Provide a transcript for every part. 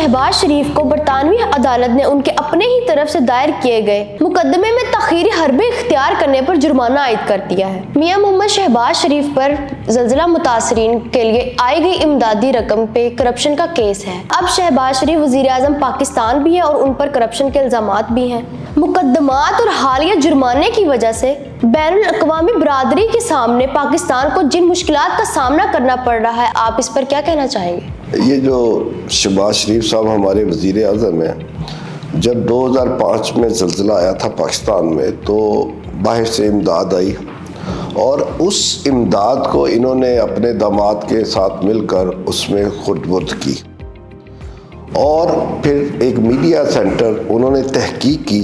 शहबाज शरीफ को बरतानवी अदालत ने उनके अपने ही तरफ से दायर किए गए मुकदमे में तखीरी हर्बे इख्तियार करने पर जुर्माना आयद कर दिया है। मियां मोहम्मद शहबाज शरीफ पर ज़ल्ज़ला मुतासरीन के लिए आई गई इमदादी रकम पे करप्शन का केस है। अब शहबाज शरीफ वज़ीर आज़म पाकिस्तान भी है और उन पर करप्शन के इल्ज़ामात भी हैं। मुकदमात और हालिया जुर्माने की वजह से बैनुल अक़वामी बरादरी के सामने पाकिस्तान को जिन मुश्किलात का सामना करना पड़ रहा है, आप इस पर क्या कहना चाहेंगे? ये जो शहबाज शरीफ साहब हमारे वज़ीर आज़म हैं, जब 2005 में ज़ल्ज़ला आया था पाकिस्तान में तो बाहर से इमदाद आई और उस इमदाद को इन्होंने अपने दामाद के साथ मिलकर उसमें खुर्द-बुर्द की और फिर एक मीडिया सेंटर उन्होंने तहकीक की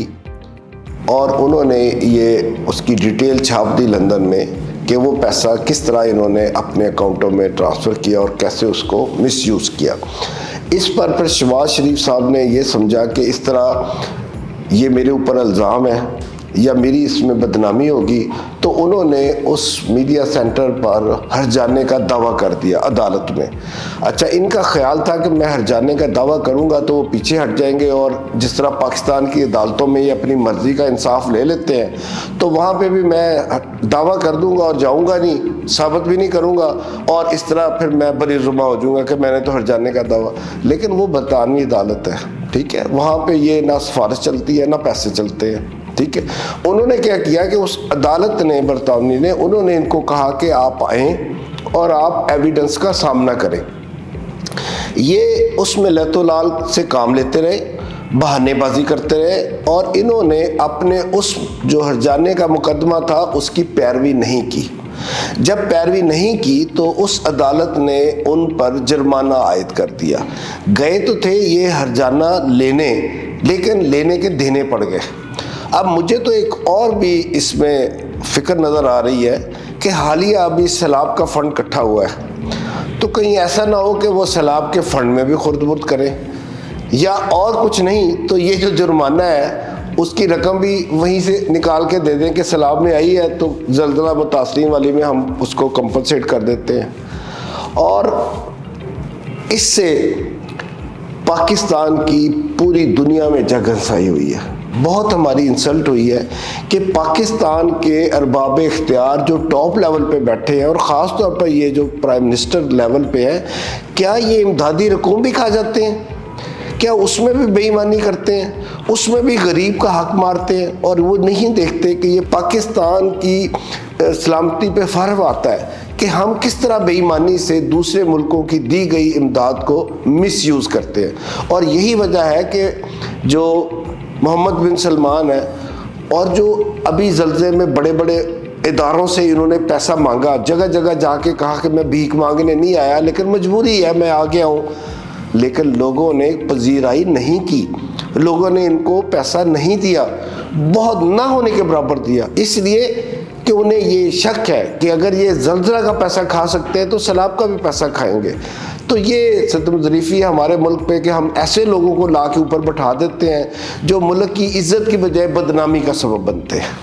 और उन्होंने ये उसकी डिटेल छाप दी लंदन में कि वो पैसा किस तरह इन्होंने अपने अकाउंटों में ट्रांसफ़र किया और कैसे उसको मिसयूज़ किया। इस पर फिर शहबाज शरीफ साहब ने ये समझा कि इस तरह ये मेरे ऊपर इल्ज़ाम है या मेरी इसमें बदनामी होगी, तो उन्होंने उस मीडिया सेंटर पर हर्जाने का दावा कर दिया अदालत में। अच्छा, इनका ख्याल था कि मैं हर्जाने का दावा करूंगा तो वो पीछे हट जाएंगे और जिस तरह पाकिस्तान की अदालतों में ये अपनी मर्ज़ी का इंसाफ ले लेते हैं तो वहाँ पे भी मैं दावा कर दूंगा और जाऊंगा नहीं, साबित भी नहीं करूंगा और इस तरह फिर मैं बरीजुमा हो जाऊंगा कि मैंने तो हर्जाने का दावा। लेकिन वो बरतानवी अदालत है, ठीक है, वहाँ पर ये ना सिफारिश चलती है ना पैसे चलते हैं, ठीक है। उन्होंने क्या किया कि उस अदालत ने, बरतानवी ने, उन्होंने इनको कहा कि आप आएँ और आप एविडेंस का सामना करें। ये उसमें लतोलाल से काम लेते रहे, बहानेबाजी करते रहे और इन्होंने अपने उस जो हर्जाने का मुकदमा था उसकी पैरवी नहीं की। जब पैरवी नहीं की तो उस अदालत ने उन पर जुर्माना आयद कर दिया। गए तो थे ये हर्जाना लेने, लेकिन लेने के देने पड़ गए। अब मुझे तो एक और भी इसमें फ़िक्र नज़र आ रही है कि हालिया अभी सैलाब का फ़ंड इकट्ठा हुआ है, तो कहीं ऐसा ना हो कि वो सैलाब के फ़ंड में भी खुर्द-बुर्द करें, या और कुछ नहीं तो ये जो जुर्माना है उसकी रकम भी वहीं से निकाल के दे दें कि सैलाब में आई है तो ज़ल्ज़ला मुतासरीन वाली में हम उसको कंपनसेट कर देते हैं। और इससे पाकिस्तान की पूरी दुनिया में जगहंसाई हुई है, बहुत हमारी इंसल्ट हुई है कि पाकिस्तान के अरबाब इख्तियार जो टॉप लेवल पे बैठे हैं और ख़ास तौर पर ये जो प्राइम मिनिस्टर लेवल पे है, क्या ये इमदादी रकूम भी खा जाते हैं? क्या उसमें भी बेईमानी करते हैं? उसमें भी गरीब का हक मारते हैं और वो नहीं देखते कि ये पाकिस्तान की सलामती पे फ़र्क आता है कि हम किस तरह बेईमानी से दूसरे मुल्कों की दी गई इमदाद को मिसयूज़ करते हैं। और यही वजह है कि जो मोहम्मद बिन सलमान है और जो अभी ज़ल्ज़ले में बड़े बड़े इदारों से इन्होंने पैसा मांगा, जगह जगह जाके कहा कि मैं भीख मांगने नहीं आया लेकिन मजबूरी है मैं आ गया हूँ, लेकिन लोगों ने पजीराई नहीं की, लोगों ने इनको पैसा नहीं दिया, बहुत ना होने के बराबर दिया, इसलिए कि उन्हें ये शक है कि अगर ये ज़ल्ज़ला का पैसा खा सकते हैं तो सैलाब का भी पैसा खाएंगे। तो ये सितम ज़रीफ़ी है हमारे मुल्क पे कि हम ऐसे लोगों को ला के ऊपर बैठा देते हैं जो मुल्क की इज़्ज़त की बजाय बदनामी का सबब बनते हैं।